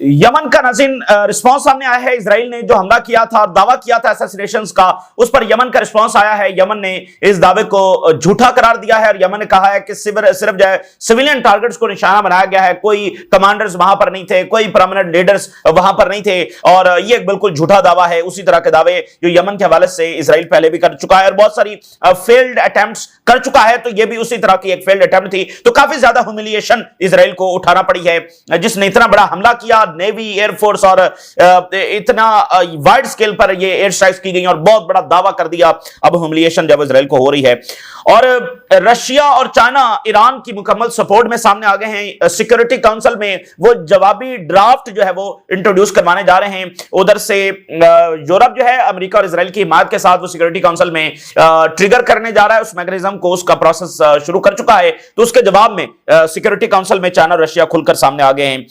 Yemen का नाज़रीन response सामने आया है। इजराइल ने जो हमला किया था और दावा किया था असैसिनेशंस का, उस पर यमन का रिस्पांस आया है। यमन ने इस दावे को झूठा करार दिया है और यमन ने कहा है कि सिर्फ जो है सिविलियन टारगेट्स को निशाना बनाया गया है, कोई कमांडर्स वहां पर नहीं थे, कोई परमानेंट लीडर्स वहां पर नहीं थे, और ये बिल्कुल झूठा दावा है। उसी तरह के दावे जो यमन के हवाले से इजराइल पहले भी कर चुका है और बहुत सारी फेल्ड अटेम्प्ट्स कर चुका है, तो ये भी उसी तरह की एक फेल्ड अटेम्प्ट थी। तो काफी ज्यादा ह्यूमिलिएशन इजराइल को उठाना पड़ी है, जिसने इतना बड़ा हमला किया, नेवी, एयरफोर्स और इतना वाइड स्केल पर ये एयर स्ट्राइक्स की गई और बहुत बड़ा दावा कर दिया। अब ह्यूमिलिएशन जब इजराइल को हो रही है, और रशिया और चाइना ईरान की मुकम्मल सपोर्ट में सामने आ गए हैं। सिक्योरिटी काउंसिल में वो जवाबी ड्राफ्ट जो है वो इंट्रोड्यूस करवाने जा रहे हैं। उधर से यूरोप जो है अमेरिका और इजराइल की हिमायत के साथ वो सिक्योरिटी काउंसिल में ट्रिगर करने जा रहा है, उस मैकेनिज्म को, उसका प्रोसेस शुरू कर चुका है। तो उसके जवाब में सिक्योरिटी काउंसिल में चाइना और रशिया खुलकर सामने आ गए हैं।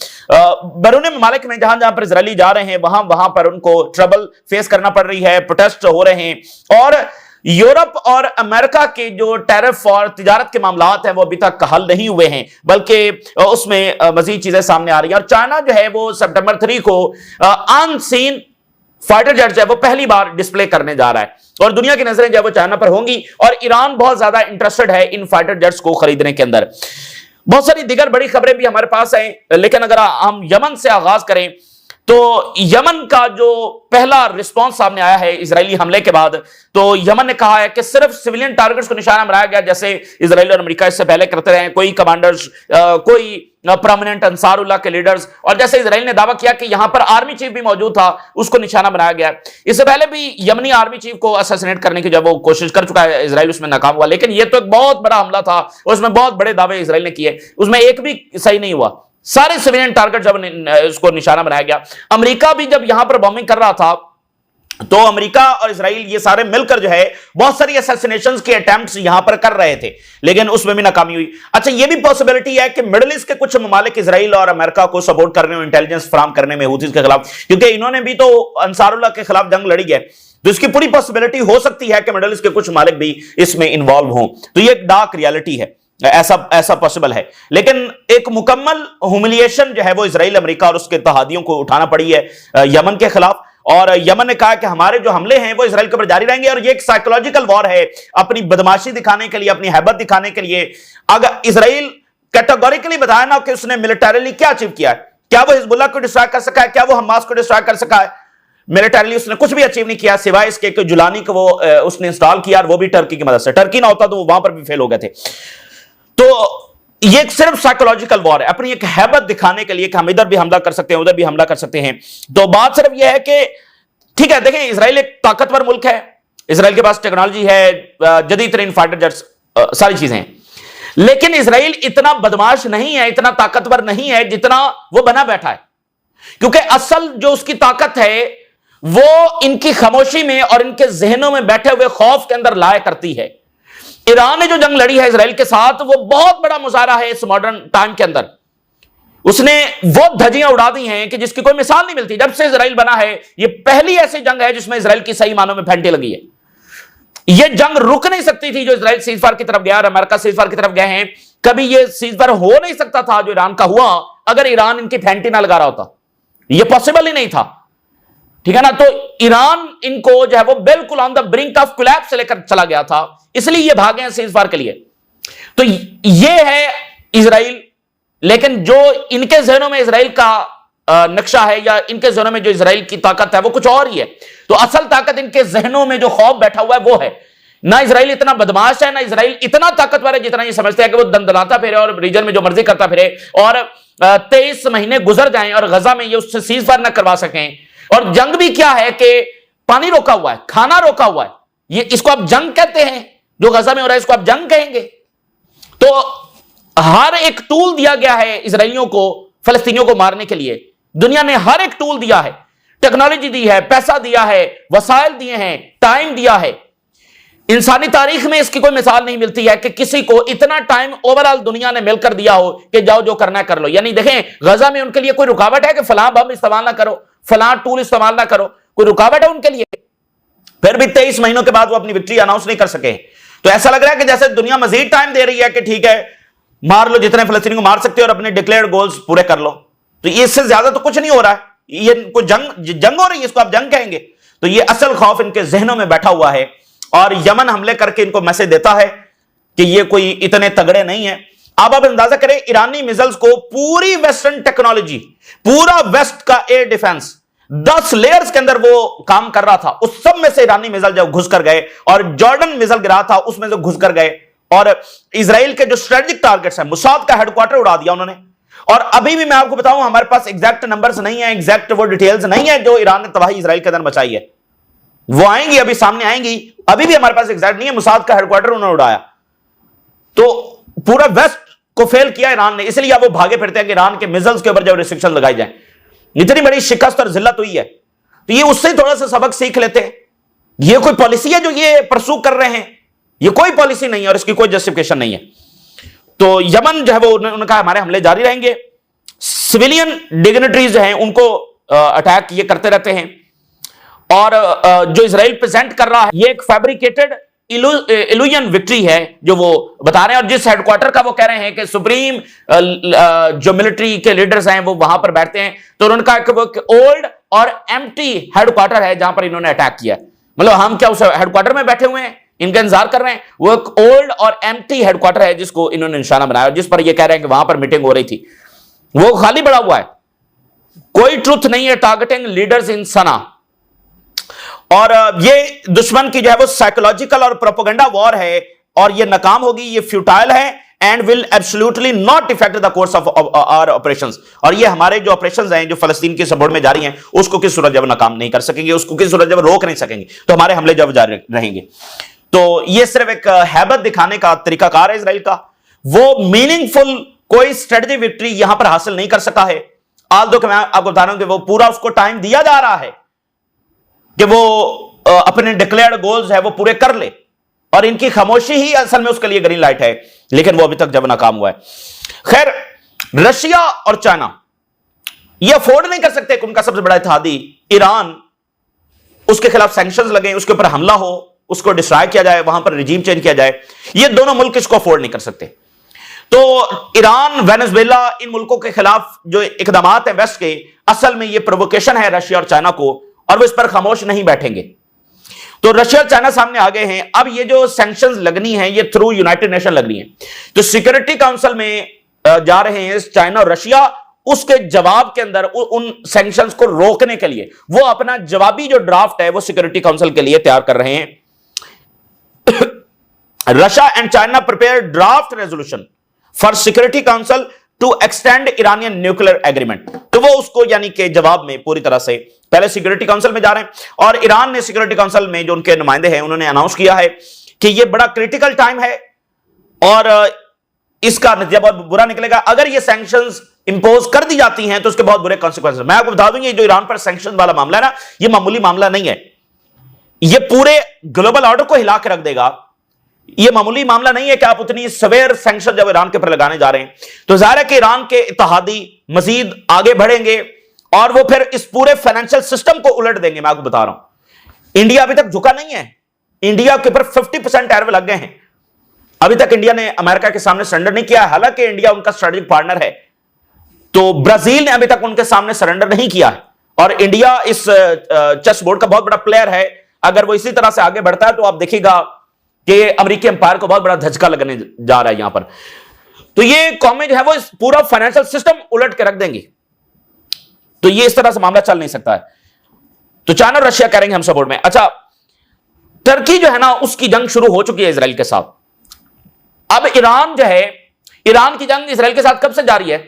बैरून ममालिक में जहां जहां पर इजरायली जा रहे हैं वहां पर उनको ट्रबल फेस करना पड़ रही है, प्रोटेस्ट हो रहे हैं, और यूरोप और अमेरिका के जो टैरिफ और तिजारत के मामलात हैं वो अभी तक हल नहीं हुए हैं, बल्कि उसमें मजीद चीजें सामने आ रही हैं। और चाइना जो है वो सितंबर 3 को अनसीन फाइटर जेट जो है वो पहली बार डिस्प्ले करने जा रहा है, और दुनिया की नजरें जो है वो चाइना पर होंगी, और ईरान बहुत ज्यादा इंटरेस्टेड है इन फाइटर जेट्स को खरीदने के अंदर। बहुत सारी दिगर बड़ी खबरें भी हमारे पास हैं, लेकिन अगर हम यमन से आगाज करें तो यमन का जो पहला रिस्पांस सामने आया है इजरायली हमले के बाद, तो यमन ने कहा है कि सिर्फ सिविलियन टारगेट्स को निशाना बनाया गया, जैसे इजराइल और अमेरिका इससे पहले करते रहे। कोई कमांडर्स, कोई परमानेंट अंसारुल्लाह के लीडर्स, और जैसे इजराइल ने दावा किया कि यहां पर आर्मी चीफ भी मौजूद था, उसको निशाना बनाया गया। इससे पहले भी यमनी आर्मी चीफ को असैसिनेट करने की जब वो कोशिश कर चुका है इजराइल, उसमें नाकाम हुआ। लेकिन ये तो एक बहुत बड़ा हमला था, उसमें बहुत बड़े दावे इजराइल ने किए, उसमें एक भी सही नहीं हुआ। सारे सिविलियन टारगेट जब उसको निशाना बनाया गया। अमेरिका भी जब यहां पर बॉम्बिंग कर रहा था, तो अमेरिका और इजराइल ये सारे मिलकर जो है बहुत सारी असैसिनेशंस के अटेम्प्ट्स यहां पर कर रहे थे, लेकिन उसमें भी नाकामी हुई। अच्छा, ये भी पॉसिबिलिटी है कि मिडिल ईस्ट के कुछ ममालिक इजराइल और अमेरिका को सपोर्ट करने और इंटेलिजेंस फराहम करने में हूथीज के खिलाफ, क्योंकि इन्होंने भी तो अंसारुल्लाह के खिलाफ जंग लड़ी है, तो इसकी पूरी पॉसिबिलिटी हो सकती है कि मिडिल ईस्ट के कुछ ममालिक भी इसमें इन्वॉल्व हों। तो ये एक डार्क रियलिटी है, ऐसा पॉसिबल है। लेकिन एक मुकम्मल ह्यूमिलिएशन जो है वो इजराइल, अमेरिका और उसके इत्तेहादियों को उठाना पड़ी है यमन के खिलाफ, और यमन ने कहा कि हमारे जो हमले हैं वो इजराइल के ऊपर जारी रहेंगे, और ये एक साइकोलॉजिकल वॉर है, अपनी बदमाशी दिखाने के लिए, अपनी हैबत दिखाने के लिए। अगर इजराइल कैटेगोरिकली बताया ना कि उसने मिलिटरीली क्या अचीव किया है, क्या वो हिजबुल्लाह को डिस्ट्रॉय कर सका है, क्या वो हमास को डिस्ट्रॉय कर सका है, मिलिटरीली उसने कुछ भी अचीव नहीं किया, सिवाय इसके कि जुलानी को वो उसने इंस्टॉल किया, और वो भी टर्की की मदद से। टर्की ना होता तो वो वहां पर भी फेल हो गए थे। तो ये सिर्फ साइकोलॉजिकल वॉर है, अपनी एक हैबत दिखाने के लिए कि हम इधर भी हमला कर सकते हैं, उधर भी हमला कर सकते हैं। तो बात सिर्फ यह है कि ठीक है, देखिए इजराइल एक ताकतवर मुल्क है, इजराइल के पास टेक्नोलॉजी है, जदीद तरीन फाइटर जेट्स, सारी चीजें हैं, लेकिन इजराइल इतना बदमाश नहीं है, इतना ताकतवर नहीं है जितना वो बना बैठा है। क्योंकि असल जो उसकी ताकत है वो इनकी खामोशी में और इनके जहनों में बैठे हुए खौफ के अंदर लाया करती है। ईरान ने जो जंग लड़ी है इजराइल के साथ, वो बहुत बड़ा मुजाहरा है इस मॉडर्न टाइम के अंदर। उसने वो धज्जियां उड़ा दी हैं कि जिसकी कोई मिसाल नहीं मिलती। जब से इजराइल बना है, ये पहली ऐसी जंग है जिसमें इजराइल की सही मानों में फैंटी लगी है। ये जंग रुक नहीं सकती थी जो इजराइल सीजफायर की तरफ गया और अमेरिका सीजफायर की तरफ गए हैं। कभी ये सीजफायर हो नहीं सकता था जो ईरान का हुआ, अगर ईरान इनकी फैंटी ना लगा रहा होता। यह पॉसिबल ही नहीं था, ठीक है ना। तो ईरान इनको जो है वो बिल्कुल on the brink of collapse से लेकर चला गया था, इसलिए ये भागे हैं सीजफायर के लिए। तो ये है इजराइल, लेकिन जो इनके जहनों में इजराइल का नक्शा है, या इनके जहनों में जो इजराइल की ताकत है वो कुछ और ही है। तो असल ताकत इनके जहनों में जो खौफ बैठा हुआ है वो है। ना इजराइल इतना बदमाश है, ना इजराइल इतना ताकतवर है जितना ये समझते हैं कि वो दंदलाता फिरे और रीजन में जो मर्जी करता फिरे, और 23 महीने गुजर जाएं और गजा में ये उससे सीजफायर ना करवा सकें। और जंग भी क्या है कि पानी रोका हुआ है, खाना रोका हुआ है, ये इसको आप जंग कहते हैं। जो गजा में हो रहा है इसको आप जंग कहेंगे। तो हर एक टूल दिया गया है इजराइलियों को फलस्तीनियों को मारने के लिए। दुनिया ने हर एक टूल दिया है, टेक्नोलॉजी दी है, पैसा दिया है, वसाइल दिए हैं, टाइम दिया है। इंसानी तारीख में इसकी कोई मिसाल नहीं मिलती है कि किसी को इतना टाइम ओवरऑल दुनिया ने मिलकर दिया हो कि जाओ जो करना है कर लो। यानी देखें, गजा में उनके लिए कोई रुकावट है कि फलां बम इस्तेमाल ना करो, फलां टूल इस्तेमाल ना करो, कोई रुकावट है उनके लिए? फिर भी 23 महीनों के बाद वो अपनी विक्ट्री अनाउंस नहीं कर सके। तो ऐसा लग रहा है कि जैसे दुनिया मजीद टाइम दे रही है कि ठीक है, मार लो जितने फलस्तीनी को मार सकते हो और अपने डिक्लेयर्ड गोल्स पूरे कर लो। तो ये इससे ज्यादा तो कुछ नहीं हो रहा है, ये कोई जंग हो रही है, इसको आप जंग कहेंगे? तो ये असल खौफ इनके जहनों में बैठा हुआ है और यमन हमले करके इनको मैसेज देता है कि ये कोई इतने तगड़े नहीं है। अब आप अंदाजा करें, ईरानी मिसाइल्स को पूरी वेस्टर्न टेक्नोलॉजी, पूरा वेस्ट का एयर डिफेंस 10 लेयर्स के अंदर वो काम कर रहा था, उस सब में से ईरानी मिसाइल जब घुस कर गए और जॉर्डन मिसाइल गिरा था उसमें से घुस कर गए और इजराइल के जो स्ट्रेटेजिक टारगेट्स हैं, मुसाद का हेडक्वार्टर उड़ा दिया उन्होंने। और अभी भी मैं आपको बताऊं, हमारे पास एग्जैक्ट नंबर्स नहीं है, एग्जैक्ट वो डिटेल्स नहीं है जो ईरान ने तबाही इजराइल के अंदर मचाई है, वो आएंगी, अभी सामने आएंगी। अभी भी हमारे पास एग्जैक्ट नहीं है, मुसाद का हेडक्वार्टर उन्होंने उड़ाया। तो पूरा वेस्ट को फेल किया ईरान ने, इसलिए अब वो भागे फिरते हैं कि ईरान के मिसाइल्स के ऊपर जब रिस्ट्रिक्शन लगाई जाए। इतनी बड़ी शिकस्त और जिल्लत हुई है, तो ये उससे थोड़ा सा सबक सीख लेते हैं। ये कोई पॉलिसी है जो ये परसू कर रहे हैं? ये कोई पॉलिसी नहीं है और इसकी कोई जस्टिफिकेशन नहीं है। तो यमन जो है वो उन्होंने कहा हमारे हमले जारी रहेंगे, सिविलियन डिग्निटरीज जो हैं उनको अटैक ये करते रहते हैं। और जो इजराइल प्रेजेंट कर रहा है ये एक फैब्रिकेटेड इल्यूजन विक्ट्री है जो वो बता रहे हैं। और जिस हेडक्वार्टर का वो कह रहे हैं कि सुप्रीम जो मिलिट्री के लीडर्स हैं वो वहां पर बैठते हैं, तो उन्होंने कहा कि वो ओल्ड और एम्प्टी हेडक्वार्टर है जहां पर इन्होंने अटैक किया। मतलब हम क्या उस हेडक्वार्टर में बैठे हुए हैं, इनका इंतजार कर रहे हैं? वो एक ओल्ड और एम्प्टी हेडक्वार्टर है जिसको इन्होंने निशाना बनाया, जिस पर ये कह रहे हैं कि वहां पर मीटिंग हो रही थी, वो खाली पड़ा हुआ है, कोई ट्रुथ नहीं है। टारगेटिंग लीडर्स इन सना। और ये दुश्मन की जो है वो साइकोलॉजिकल और प्रोपेगेंडा वॉर है और ये नाकाम होगी, ये फ्यूटाइल है and will absolutely not affect the course of our operations. और ये हमारे जो ऑपरेशंस हैं जो फलस्तीन के सपोर्ट में जारी हैं उसको किस सूरत जब नाकाम नहीं कर सकेंगे, उसको किस सूरत जब रोक नहीं सकेंगे, तो हमारे हमले जब जारी रहेंगे। तो ये सिर्फ एक हैबत दिखाने का तरीकाकार है इसराइल का, वो मीनिंगफुल कोई स्ट्रेटजी विक्ट्री यहां पर हासिल नहीं कर सका है। आज दो मैं आपको बता रहा हूं कि वो पूरा उसको टाइम दिया जा रहा है कि वो अपने डिक्लेयर्ड गोल्स है वो पूरे कर ले, और इनकी खामोशी ही असल में उसके लिए ग्रीन लाइट है, लेकिन वो अभी तक जब नाकाम हुआ है। खैर, रशिया और चाइना ये अफोर्ड नहीं कर सकते कि उनका सबसे बड़ा इत्तेहादी ईरान, उसके खिलाफ सैंक्शंस लगे, उसके ऊपर हमला हो, उसको डिस्ट्रॉय किया जाए, वहां पर रिजीम चेंज किया जाए। ये दोनों मुल्क इसको अफोर्ड नहीं कर सकते। तो ईरान, वेनेजुएला, इन मुल्कों के खिलाफ जो इकदाम है वेस्ट के, असल में ये प्रोवोकेशन है रशिया और चाइना को, और वो इस पर खामोश नहीं बैठेंगे। तो रशिया और चाइना सामने आ गए हैं। अब ये जो सैंक्शंस लगनी है ये थ्रू यूनाइटेड नेशन लग रही है। तो सिक्योरिटी काउंसिल में जा रहे हैं चाइना और रशिया, उसके जवाब के अंदर उन सैंक्शंस को रोकने के लिए वो अपना जवाबी जो ड्राफ्ट है वो सिक्योरिटी काउंसिल के लिए तैयार कर रहे हैं। Russia and China prepare draft resolution for security council to extend Iranian nuclear agreement. तो वो उसको यानी कि जवाब में पूरी तरह से पहले सिक्योरिटी काउंसिल में जा रहे हैं। और ईरान ने सिक्योरिटी काउंसिल में जो उनके नुमाइंदे हैं उन्होंने अनाउंस किया है कि ये बड़ा क्रिटिकल टाइम है और इसका नतीजा बहुत बुरा निकलेगा। अगर ये सैंक्शंस इंपोज कर दी जाती हैं तो उसके बहुत बुरे कॉन्सिक्वेंसेस। मैं आपको बता दूं, ये जो ईरान पर सैंक्शन वाला मामला है ना, ये मामूली मामला नहीं है, ये पूरे ग्लोबल ऑर्डर को हिला के रख देगा। ये मामूली मामला नहीं है कि आप उतनी सवेर सैंक्शन जब ईरान के ऊपर लगाने जा रहे हैं तो जाहिर है कि ईरान के इत्तेहादी मजीद आगे बढ़ेंगे और वो फिर इस पूरे फाइनेंशियल सिस्टम को उलट देंगे। मैं आपको बता रहा हूं, इंडिया अभी तक झुका नहीं है, इंडिया के ऊपर 50% टैरिफ लग गए हैं। अभी तक इंडिया ने अमेरिका के सामने सरेंडर नहीं किया, हालांकि इंडिया उनका स्ट्रेटेजिक पार्टनर है। तो ब्राजील ने अभी तक उनके सामने सरेंडर नहीं किया है और इंडिया इस चेस बोर्ड का बहुत बड़ा प्लेयर है। अगर वो इसी तरह से आगे बढ़ता है तो आप देखिएगा कि अमेरिकी एम्पायर को बहुत बड़ा धचका लगने जा रहा है यहां पर। तो ये कौमें जो है वो पूरा फाइनेंशियल सिस्टम उलट के रख देंगी। तो ये इस तरह से मामला चल नहीं सकता है। तो चाइना और रशिया करेंगे हम सपोर्ट में। अच्छा, टर्की जो है ना उसकी जंग शुरू हो चुकी है इजराइल के साथ। अब ईरान जो है, ईरान की जंग इजराइल के साथ कब से जारी है?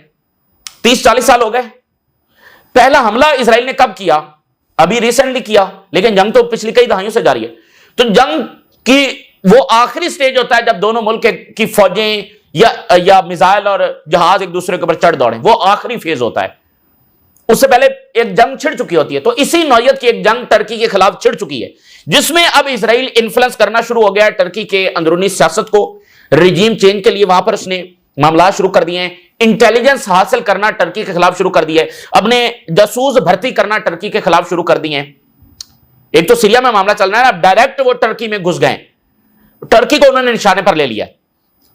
30-40 साल हो गए। पहला हमला इजराइल ने कब किया? अभी रिसेंटली किया, लेकिन जंग तो पिछली कई दहाइयों से जारी है। तो जंग की वो आखिरी स्टेज होता है जब दोनों मुल्क की फौजें या मिसाइल और जहाज एक दूसरे के ऊपर चढ़ दौड़े, वो आखिरी फेज होता है। उससे पहले एक जंग छिड़ चुकी होती है। तो इसी नौयत की एक जंग टर्की के खिलाफ छिड़ चुकी है, जिसमें अब इजराइल इन्फ्लुएंस करना शुरू हो गया है टर्की के अंदरूनी सियासत को। रिजीम चेंज के लिए वहां पर उसने मामला शुरू कर दिए हैं, इंटेलिजेंस हासिल करना टर्की के खिलाफ शुरू कर दिया है, अपने जासूस भर्ती करना टर्की के खिलाफ शुरू कर दिए हैं। एक तो सीरिया में मामला चल रहा है, अब डायरेक्ट वो टर्की में घुस गए, टर्की को उन्होंने निशाने पर ले लिया।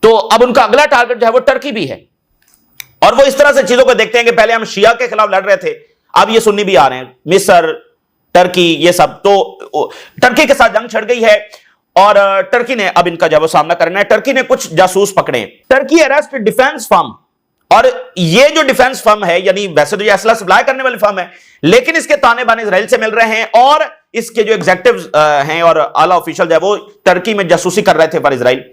तो अब उनका अगला टारगेट जो है वो टर्की भी है। और वो इस तरह से चीजों को देखते हैं कि पहले हम शिया के खिलाफ लड़ रहे थे, अब ये सुन्नी भी आ रहे हैं, मिस्र, टर्की, ये सब। तो टर्की के साथ जंग छिड़ गई है और टर्की ने अब इनका जब सामना करना है। टर्की ने कुछ जासूस पकड़े। टर्की अरेस्ट डिफेंस फर्म, और ये जो डिफेंस फर्म है, यानी वैसे तो ये असला सप्लाई करने वाली फर्म है, लेकिन इसके ताने बाने इजराइल से मिल रहे हैं और इसके जो एग्जीक्यूटिव हैं और आला ऑफिशियल है वो टर्की में जासूसी कर रहे थे for Israel.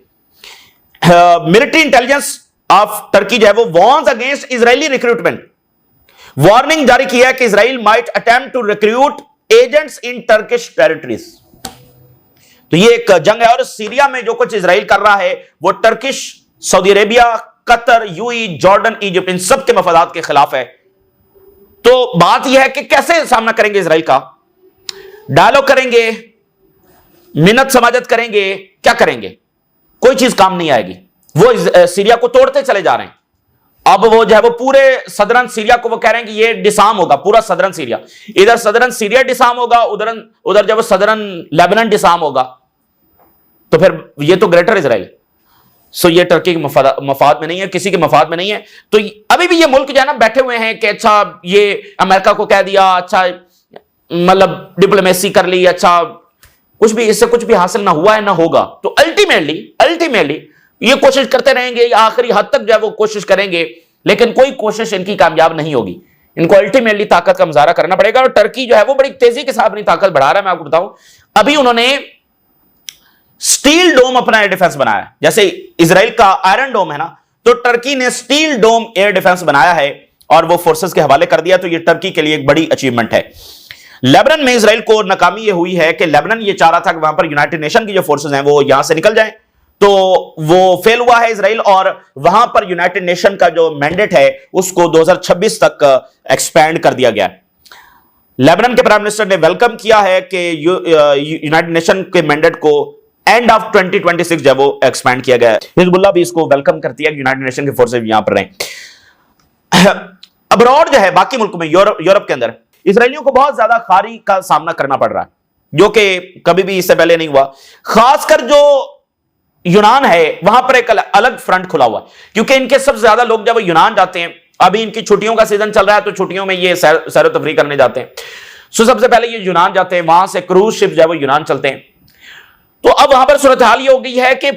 Military intelligence of Turkey जो है वो warns against Israeli recruitment, warning जारी किया है कि Israel might attempt to recruit agents in Turkish territories. तो ये एक जंग है और सीरिया में जो कुछ इजराइल कर रहा है वो Turkish, Saudi Arabia, Qatar, UAE, Jordan, Egypt, इन सब के मफादात के खिलाफ है। तो बात यह है कि कैसे सामना करेंगे इजराइल का, डायलॉग करेंगे, मिन्नत समाजत करेंगे, क्या करेंगे, कोई चीज काम नहीं आएगी। वो सीरिया को तोड़ते चले जा रहे हैं। अब वो जो है वो पूरे सदरन सीरिया को वो कह रहे हैं कि ये डिसाम होगा, पूरा सदरन सीरिया, इधर सदरन सीरिया डिसाम होगा, उधर जब सदरन लेबनान डिसाम होगा, तो फिर ये तो ग्रेटर इजराइल। सो ये टर्की के मफाद में नहीं है, किसी के मफाद में नहीं है। तो अभी भी ये मुल्क जो है ना बैठे हुए हैं कि अच्छा ये अमेरिका को कह दिया, अच्छा मतलब डिप्लोमेसी कर ली, अच्छा कुछ भी इससे कुछ भी हासिल ना हुआ है ना होगा। तो अल्टीमेटली ये कोशिश करते रहेंगे, आखिरी हद तक जो है वो कोशिश करेंगे, लेकिन कोई कोशिश इनकी कामयाब नहीं होगी। इनको अल्टीमेटली ताकत का मुजाहरा करना पड़ेगा। और टर्की जो है वो बड़ी तेजी के साथ अपनी ताकत बढ़ा रहा है। मैं आपको बताऊं, अभी उन्होंने स्टील डोम अपना एयर डिफेंस बनाया है। जैसे इजराइल का आयरन डोम है ना, तो टर्की ने स्टील डोम एयर डिफेंस बनाया है और वो फोर्सेस के हवाले कर दिया। तो ये टर्की के लिए एक बड़ी अचीवमेंट है। लेबनान में इजराइल को नाकामी ये हुई है कि लेबनान ये चाह रहा था कि वहां पर यूनाइटेड नेशन की जो फोर्सेस हैं वो यहां से निकल जाएं, तो वो फेल हुआ है इजराइल, और वहां पर यूनाइटेड नेशन का जो मैंडेट है उसको 2026 तक एक्सपेंड कर दिया गया है। लेबनान के प्राइम मिनिस्टर ने वेलकम किया है कि यूनाइटेड नेशन के मैंडेट को एंड ऑफ 2026 जब वो एक्सपेंड किया गया है। हिजबुल्लाह भी इसको वेलकम करती है कि यूनाइटेड नेशन की फोर्सेस यहां पर रहें। अब्रॉड जो है बाकी मुल्क में, यूरोप के अंदर इजरायलियों को बहुत ज्यादा खारी का सामना करना पड़ रहा है, जो कि कभी भी इससे पहले नहीं हुआ। खासकर जो यूनान है वहां पर एक अलग फ्रंट खुला हुआ है, क्योंकि इनके सबसे ज्यादा लोग जब यूनान जाते हैं, अभी इनकी छुट्टियों का सीजन चल रहा है, तो छुट्टियों में ये सैर तफरी करने जाते हैं। सो सबसे पहले ये यूनान जाते हैं, वहां से क्रूज शिप जो है वो यूनान चलते हैं। तो अब वहां पर सूरत हाल ये हो गई है कि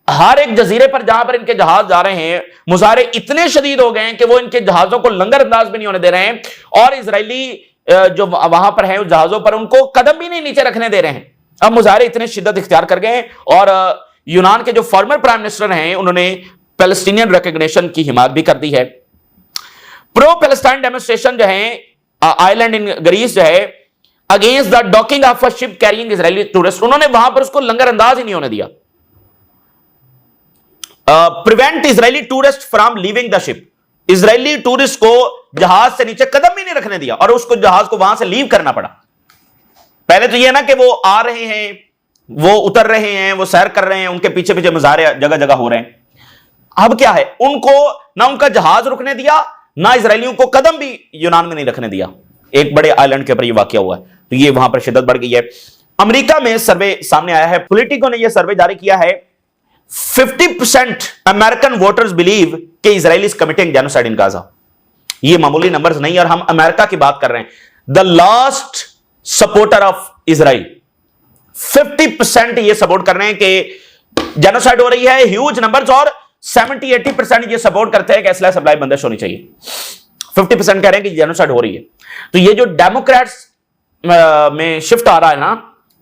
हर एक जजीरे पर जहां पर इनके जहाज जा रहे हैं, मुजाहरे इतने शदीद हो गए हैं कि वो इनके जहाजों को लंगर अंदाज भी नहीं होने दे रहे हैं, और इजरायली जो वहां पर है उस जहाजों पर उनको कदम भी नहीं नीचे रखने दे रहे हैं। अब मुजाहरे इतने शिद्दत इख्तियार कर गए हैं, और यूनान के जो फॉर्मर प्राइम मिनिस्टर हैं उन्होंने पैलेस्टीनियन रिकॉग्निशन की हिमायत भी कर दी है। प्रो पैलेस्टाइन डेमोन्स्ट्रेशन जो है आइलैंड इन ग्रीस जो है against the docking of a ship carrying Israeli tourist, उन्होंने वहां पर उसको लंगर अंदाज ही नहीं होने दिया। Prevent Israeli tourist from leaving the ship, Israeli tourist को जहाज से नीचे कदम भी नहीं रखने दिया और उसको जहाज को वहां से लीव करना पड़ा। पहले तो यह ना कि वो आ रहे हैं, वो उतर रहे हैं, वो सैर कर रहे हैं, उनके पीछे पीछे मुजाहरे जगह जगह हो रहे हैं। अब क्या है, उनको ना उनका जहाज रुकने दिया, ना इजरायलियों को कदम भी यूनान में नहीं रखने दिया। एक बड़े आइलैंड के ऊपर ये वाकया हुआ है, तो ये वहां पर शिद्दत बढ़ गई है। अमेरिका में सर्वे सामने आया है, पॉलिटिको ने यह सर्वे जारी किया है। 50% अमेरिकन वोटर्स बिलीव कि Israel is committing genocide in Gaza. ये मामूली नंबर्स नहीं, और हम अमेरिका की बात कर रहे हैं। The last supporter of Israel 50% ये सपोर्ट कर रहे हैं कि जेनोसाइड हो रही है, ह्यूज नंबर्स, और 70-80% ये सपोर्ट करते हैं कि असला सप्लाई बंदिश होनी चाहिए। 50% कह रहे हैं कि जेनोसाइड हो रही है। तो ये जो डेमोक्रेट्स में शिफ्ट आ रहा है ना,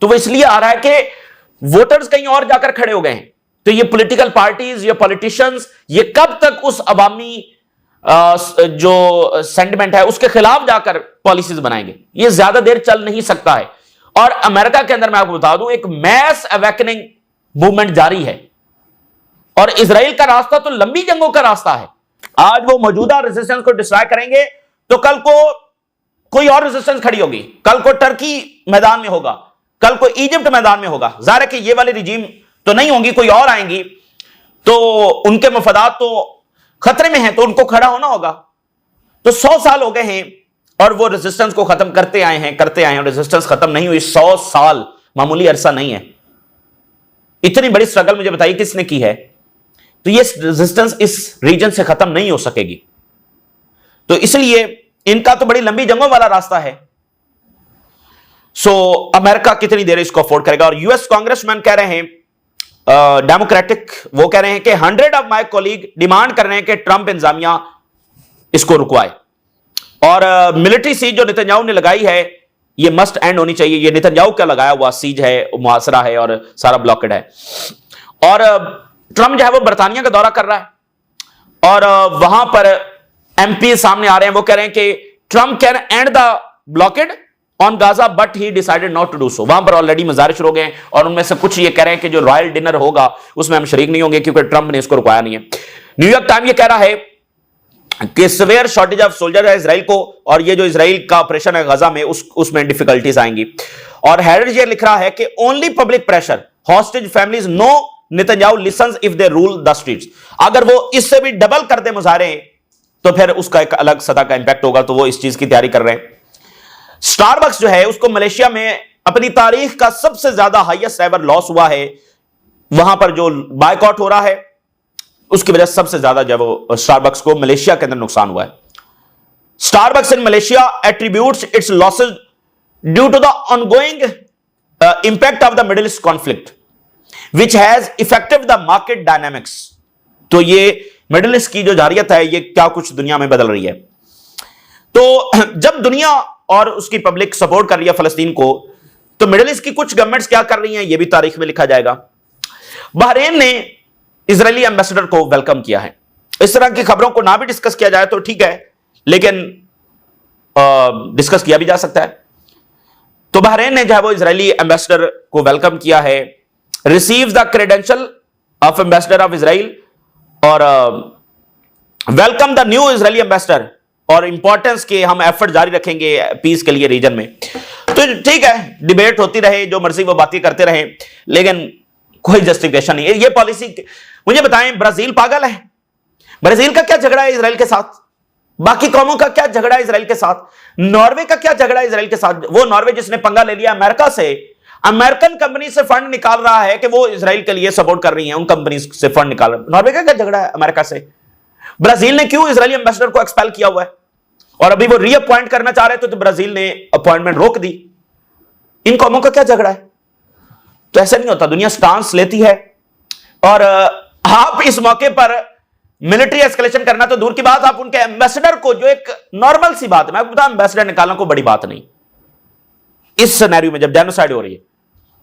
तो वो इसलिए आ रहा है कि वोटर्स कहीं और जाकर खड़े हो गए हैं। तो ये पॉलिटिकल पार्टीज, ये पॉलिटिशियंस, ये कब तक उस अवामी जो सेंटिमेंट है उसके खिलाफ जाकर पॉलिसीज बनाएंगे? ये ज्यादा देर चल नहीं सकता है। और अमेरिका के अंदर मैं आपको बता दूं, एक मैस अवेकनिंग मूवमेंट जारी है, और इजराइल का रास्ता तो लंबी जंगों का रास्ता है। आज वो मौजूदा रेजिस्टेंस को डिस्ट्रॉय करेंगे, तो कल को कोई और रेजिस्टेंस खड़ी होगी, कल को टर्की मैदान में होगा, कल को इजिप्ट मैदान में होगा। जाहिर है कि ये वाली रिजीम तो नहीं होंगी, कोई और आएंगी, तो उनके मफादात तो खतरे में हैं, तो उनको खड़ा होना होगा। तो 100 साल हो गए हैं और वो रेजिस्टेंस को खत्म करते आए हैं, और रेजिस्टेंस खत्म नहीं हुई। 100 साल मामूली अरसा नहीं है। इतनी बड़ी स्ट्रगल मुझे बताइए किसने की है? तो ये रेजिस्टेंस इस रीजन से खत्म नहीं हो सकेगी। तो इसलिए इनका तो बड़ी लंबी जंगों वाला रास्ता है। सो अमेरिका कितनी देर इसको अफोर्ड करेगा? और यूएस कांग्रेसमैन कह रहे हैं, डेमोक्रेटिक, वो कह रहे हैं कि 100 ऑफ माय कॉलीग डिमांड कर रहे हैं कि ट्रंप इंतजामिया इसको रुकवाए, और मिलिट्री सीज जो नेतन्याहू ने लगाई है ये मस्ट एंड होनी चाहिए। ये नेतन्याहू का लगाया हुआ सीज है, मुहासरा है और सारा ब्लॉकेड है। और ट्रंप जो है वो बर्तानिया का दौरा कर रहा है, और वहां पर एमपी सामने आ रहे हैं, वो कह रहे हैं कि Trump can end the blockade on Gaza but he decided not to do so. वहां पर ऑलरेडी मुजाहिरे शुरू हो गए हैं, और उनमें से कुछ ये कह रहे हैं कि जो रॉयल डिनर होगा उसमें हम शरीक नहीं होंगे क्योंकि ट्रंप ने इसको रुकवाया नहीं है। न्यूयॉर्क टाइम ये कह रहा है कि सिवियर शॉर्टेज ऑफ सोल्जर है इसराइल को, और ये जो इसराइल का ऑपरेशन है गजा में उसमें डिफिकल्टीज आएंगी। और हेरिटेज ये लिख रहा है कि only public pressure hostage families no Netanyahu listens if they rule the streets. अगर वो इससे भी डबल कर दे मुजाहरे तो फिर उसका एक अलग सतह का इंपैक्ट होगा, तो वो इस चीज की तैयारी कर रहे हैं। स्टारबक्स जो है उसको मलेशिया में अपनी तारीख का सबसे ज्यादा हाईएस्ट एवर लॉस हुआ है। वहां पर जो बायकॉट हो रहा है उसकी वजह से सबसे ज्यादा जब स्टारबक्स को मलेशिया के अंदर नुकसान हुआ है। Starbucks in Malaysia attributes its losses due to the ongoing impact of the middle east conflict which has affected the market dynamics. तो ये मिडिल ईस्ट की जो जारियत है ये क्या कुछ दुनिया में बदल रही है। तो जब दुनिया और उसकी पब्लिक सपोर्ट कर रही है फलस्तीन को, तो मिडिल ईस्ट की कुछ गवर्नमेंट्स क्या कर रही हैं ये भी तारीख में लिखा जाएगा। बहरीन ने इजरायली एम्बेसडर को वेलकम किया है। इस तरह की खबरों को ना भी डिस्कस किया जाए तो ठीक है, लेकिन डिस्कस किया भी जा सकता है। तो बहरीन ने जो है वो इजरायली एम्बेसडर को वेलकम किया है, receive the credential of ambassador of Israel, और welcome the new Israeli ambassador, और इंपॉर्टेंस के हम एफर्ट जारी रखेंगे पीस के लिए रीजन में। तो ठीक है, डिबेट होती रहे, जो मर्जी वो बातें करते रहे, लेकिन कोई जस्टिफिकेशन नहीं है ये पॉलिसी। मुझे बताएं, ब्राजील पागल है? ब्राजील का क्या झगड़ा है इजराइल के साथ? बाकी कौमों का क्या झगड़ा है इजराइल के साथ? नॉर्वे का क्या झगड़ा है इजराइल के साथ? वो नॉर्वे जिसने पंगा ले लिया अमेरिका से, अमेरिकन कंपनी से फंड निकाल रहा है कि वो इजराइल के लिए सपोर्ट कर रही है, उन कंपनी से फंड निकाल रहा है। नॉर्वे का क्या झगड़ा है अमेरिका से? ब्राजील ने क्यों इजरायली एम्बेसडर को एक्सपेल किया हुआ है, और अभी वो रीअपॉइंट करना चाह रहे थे तो ब्राजील ने अपॉइंटमेंट रोक दी। इन कौमों का क्या झगड़ा है? तो ऐसा नहीं होता, दुनिया स्टांस लेती है। और आप इस मौके पर मिलिट्री एस्केलेशन करना तो दूर की बात, आप उनके एम्बेसडर को, जो एक नॉर्मल सी बात है, मैं आपको बताऊं एम्बेसडर निकालना कोई बड़ी बात नहीं इस सिनेरियो में, जब जेनोसाइड हो रही है।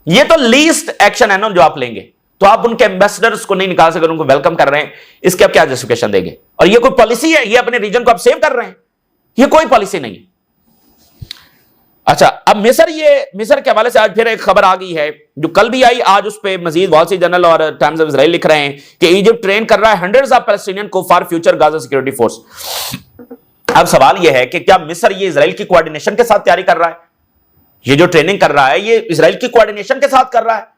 ये तो लीस्ट एक्शन है ना जो आप लेंगे, तो आप उनके एम्बेसडर्स को नहीं निकाल सकते, उनको वेलकम कर रहे हैं, इसके आप क्या जस्टिफिकेशन देंगे? और ये कोई पॉलिसी है? ये अपने रीजन को आप सेव कर रहे हैं? ये कोई पॉलिसी नहीं है। अच्छा, अब मिस्र के हवाले से आज फिर एक खबर आ गई है जो कल भी आई, आज उस पर मजीद वॉल स्ट्रीट जर्नल और टाइम्स ऑफ इजराइल लिख रहे हैं कि इजिप्ट ट्रेन कर रहा है हंड्रेड्स ऑफ पैलेस्टीनियन को for future Gaza security force. अब सवाल यह है कि क्या मिस्र ये इजराइल की कोऑर्डिनेशन के साथ तैयारी कर रहा है? ये जो ट्रेनिंग कर रहा है ये इजराइल की कोऑर्डिनेशन के साथ कर रहा है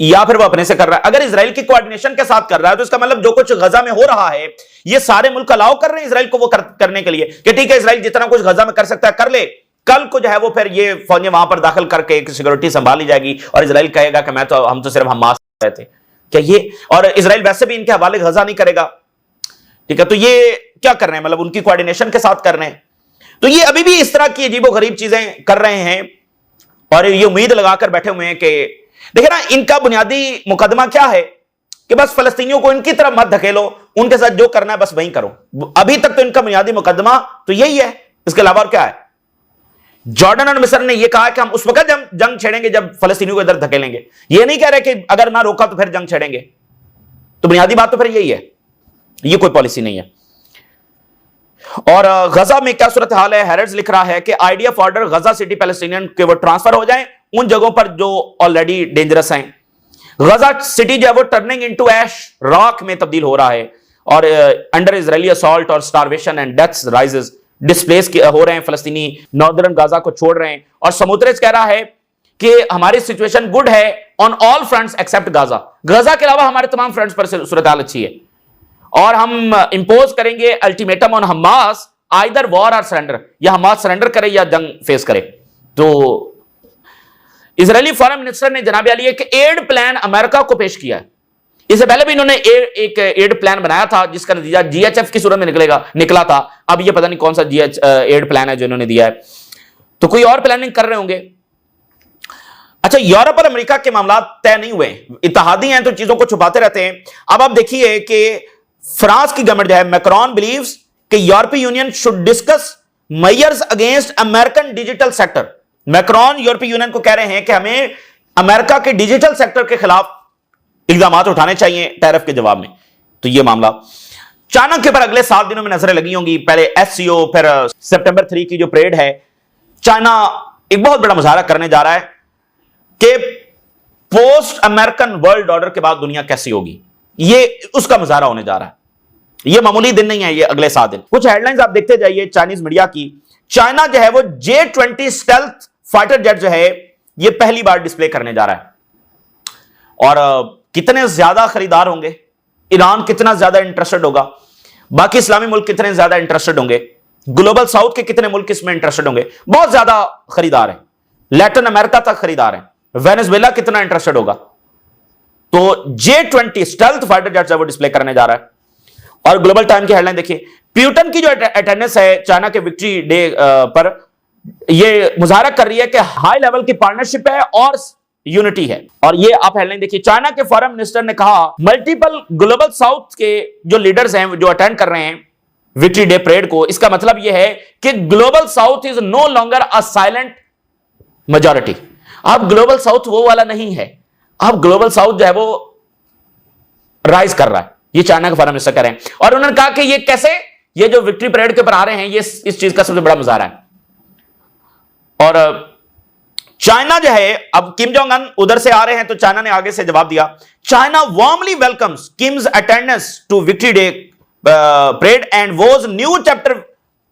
या फिर वो अपने से कर रहा है? अगर इजराइल की कोऑर्डिनेशन के साथ कर रहा है तो इसका मतलब जो कुछ गजा में हो रहा है ये सारे मुल्क अलाउ कर रहे हैं इजराइल को वो करने के लिए कि ठीक है इजराइल जितना कुछ गजा में कर सकता है कर ले, कल को जो है वो फिर ये फौजें वहां पर दाखिल करके सिक्योरिटी संभाली जाएगी और इजराइल कहेगा कि हम तो सिर्फ हमास थे। क्या ये, और इजराइल वैसे भी इनके हवाले गजा नहीं करेगा, ठीक है? तो ये क्या कर रहे हैं, मतलब उनकी कोऑर्डिनेशन के साथ कर रहे हैं। तो ये अभी भी इस तरह की अजीबो गरीब चीजें कर रहे हैं और ये उम्मीद लगाकर बैठे हुए हैं कि देखिए ना, इनका बुनियादी मुकदमा क्या है कि बस फलस्तीनियों को इनकी तरफ मत धकेलो, उनके साथ जो करना है बस वही करो। अभी तक तो इनका बुनियादी मुकदमा तो यही है, इसके अलावा और क्या है? जॉर्डन और मिस्र ने यह कहा कि हम उस वक्त जंग छेड़ेंगे जब फलस्तीनियों को इधर धकेलेंगे, ये नहीं कह रहे कि अगर ना रोका तो फिर जंग छेड़ेंगे। तो बुनियादी बात तो फिर यही है, ये कोई पॉलिसी नहीं है। और गजा में क्या सूरत हाल है? हैरेड्स लिख रहा है कि आईडीएफ ऑर्डर गजा सिटी पैलेस्टीनियन के वो ट्रांसफर हो जाएं उन जगहों पर जो ऑलरेडी डेंजरस हैं। गजा सिटी जो है वो टर्निंग इनटू ऐश रॉक में तब्दील हो रहा है और अंडर इजरायली असॉल्ट और starvation and deaths rises, displace हो रहे हैं फलस्तीनी, नॉर्दर्न गाजा को छोड़ रहे हैं। और समुद्रेज कह रहा है कि हमारी सिचुएशन गुड है on all fronts except Gaza, Gaza के अलावा हमारे तमाम फ्रंट्स पर सूरत हाल अच्छी है और हम इंपोज करेंगे ultimatum on Hamas either war और सरेंडर, या हमास सरेंडर करे या जंग फेस करे। तो इजरायली फॉरेन मिनिस्टर ने जनाब अली एक एड प्लान अमेरिका को पेश किया है। इससे पहले भी इन्होंने एक एड प्लान बनाया था जिसका नतीजा जीएचएफ की सूरत में निकला था। अब ये पता नहीं कौन सा एड प्लान है जो इन्होंने दिया है, तो कोई और प्लानिंग कर रहे होंगे। अच्छा, यूरोप और अमेरिका के मामला तय नहीं हुए, इत्तेहादी हैं तो चीजों को छुपाते रहते हैं। अब आप देखिए कि फ्रांस की गवर्नमेंट जो है, मैक्रोन बिलीव्स कि यूरोपीय union should discuss measures against American digital sector. Macron यूरोपीय यूनियन को कह रहे हैं कि हमें अमेरिका के डिजिटल सेक्टर के खिलाफ इकदाम उठाने चाहिए टैरिफ के जवाब में। तो यह मामला चाइना के ऊपर अगले 7 दिनों में नजरें लगी होंगी। पहले एससीओ, फिर सितंबर 3 की जो परेड है, चाइना एक बहुत बड़ा मुजाहरा करने जा रहा है कि पोस्ट अमेरिकन वर्ल्ड ऑर्डर के बाद दुनिया कैसी होगी, ये उसका मुजाहरा होने जा रहा है। ये मामूली दिन नहीं है, ये अगले 7 दिन। कुछ हेडलाइंस आप देखते जाइए चाइनीज मीडिया की। चाइना जो है वो J-20 स्टेल्थ फाइटर जेट जो है ये पहली बार डिस्प्ले करने जा रहा है। और कितने ज्यादा खरीदार होंगे, ईरान कितना ज्यादा इंटरेस्टेड होगा, बाकी इस्लामी मुल्क कितने ज्यादा इंटरेस्टेड होंगे, ग्लोबल साउथ के कितने मुल्क इसमें इंटरेस्टेड होंगे, बहुत ज्यादा खरीदार है। लैटिन अमेरिका तक खरीदार है, वेनेजुएला कितना इंटरेस्टेड होगा। तो J-20 स्टेल्थ फाइटर जेट वो डिस्प्ले करने जा रहा है। और ग्लोबल टाइम की हेडलाइन देखिए, प्यूटन की जो अटेंडेंस है चाइना के विक्ट्री डे पर, यह मुजाहरा कर रही है कि हाई लेवल की पार्टनरशिप है और यूनिटी है। और ये आप हेडलाइन देखिए, चाइना के फॉरेन मिनिस्टर ने कहा मल्टीपल ग्लोबल साउथ के जो लीडर्स हैं जो अटेंड कर रहे हैं विक्ट्री डे परेड को, इसका मतलब यह है कि global south is no longer a silent majority. अब ग्लोबल साउथ वो वाला नहीं है, अब ग्लोबल साउथ जो है वो राइज कर रहा है, ये चाइना के फॉरेन मिनिस्टर कह रहे हैं। और उन्होंने कहा कि ये कैसे, ये जो विक्ट्री परेड के ऊपर आ रहे हैं, ये इस चीज का सबसे बड़ा मुजाहरा है। और चाइना जो है, अब किम जोंग अन उधर से आ रहे हैं तो चाइना ने आगे से जवाब दिया। China warmly welcomes Kim's attendance to Victory Day parade and was new chapter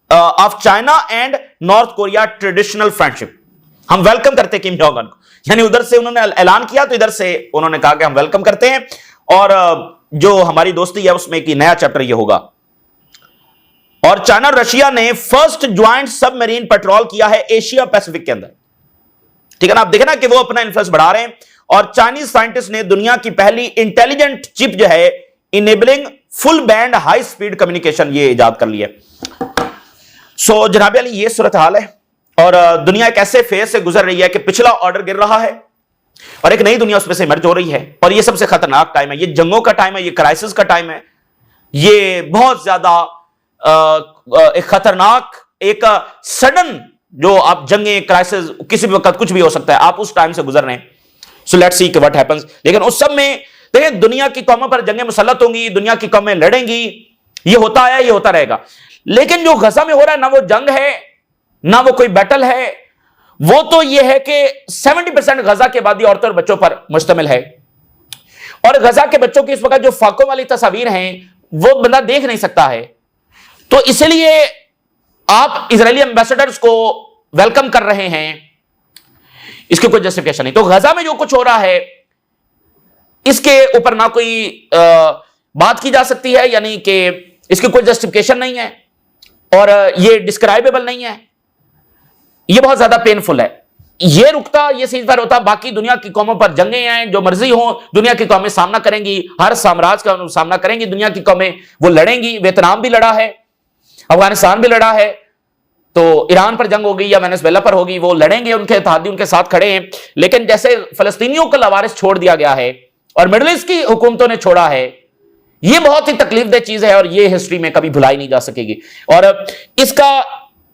of China and North Korea traditional friendship. हम वेलकम करते हैं किम जोंग अन को, यानी उधर से उन्होंने ऐलान किया तो इधर से उन्होंने कहा कि हम वेलकम करते हैं और जो हमारी दोस्ती है उसमें एक नया चैप्टर ये होगा। और चाइना और रशिया ने फर्स्ट ज्वाइंट सबमरीन पेट्रोल किया है एशिया पैसिफिक के अंदर, ठीक है ना। आप देखें ना कि वो अपना इन्फ्लुएंस बढ़ा रहे हैं। और चाइनीज साइंटिस्ट ने दुनिया की पहली इंटेलिजेंट चिप जो है enabling full band high speed communication ये इजाद कर ली है। सो जनाब अली, ये सूरत हाल है और दुनिया एक ऐसे फेज से गुजर रही है कि पिछला ऑर्डर गिर रहा है और एक नई दुनिया उसमें से इमर्ज हो रही है। और ये सबसे खतरनाक टाइम है, ये जंगों का टाइम है, ये क्राइसिस का टाइम है, ये बहुत ज्यादा एक खतरनाक, एक सडन जो आप जंगे क्राइसिस किसी भी वक्त कुछ भी हो सकता है, आप उस टाइम से गुजर रहे हैं। So let's see what happens. लेकिन उस सब में देखिए दुनिया की कौमों पर जंगें मुसल्लत होंगी, दुनिया की कौमें लड़ेंगी, ये होता आया, ये होता रहेगा। लेकिन जो गजा में हो रहा है ना वो जंग है ना वो कोई बैटल है, वो तो ये है कि 70% गजा के आबादी औरतों और बच्चों पर मुश्तमिल है। और गजा के बच्चों की इस वक्त जो फाकों वाली तस्वीर हैं वो बंदा देख नहीं सकता है। तो इसलिए आप इजरायली एम्बेसडर्स को वेलकम कर रहे हैं, इसकी कोई जस्टिफिकेशन नहीं। तो गजा में जो कुछ हो रहा है इसके ऊपर ना कोई बात की जा सकती है, यानी कि इसकी कोई जस्टिफिकेशन नहीं है और ये डिस्क्राइबेबल नहीं है, ये बहुत ज्यादा पेनफुल है। ये रुकता, ये सीज पर होता, बाकी दुनिया की कौमों पर जंगें हैं, जो मर्जी हो दुनिया की कौमें सामना करेंगी, हर साम्राज्य का सामना करेंगी दुनिया की कौमें, वो लड़ेंगी। वियतनाम भी लड़ा है, अफगानिस्तान भी लड़ा है, तो ईरान पर जंग होगी या वेनेजुएला पर होगी, वो लड़ेंगे, उनके इत्तेहादी उनके साथ खड़े हैं। लेकिन जैसे फलस्तीनियों को लवारिस छोड़ दिया गया है और मिडिल ईस्ट की हुकूमतों ने छोड़ा है, ये बहुत ही तकलीफदेह चीज है और ये हिस्ट्री में कभी भुलाई नहीं जा सकेगी। और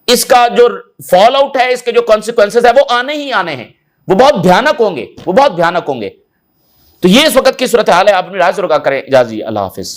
इसका जो फॉल आउट है, इसके जो कॉन्सिक्वेंसेस है वो आने ही आने हैं, वो बहुत भयानक होंगे, वो बहुत भयानक होंगे। तो ये इस वक्त की सूरत हाल है। आप अपनी राय जरूर करें। इजाज़त, अल्लाह हाफिज।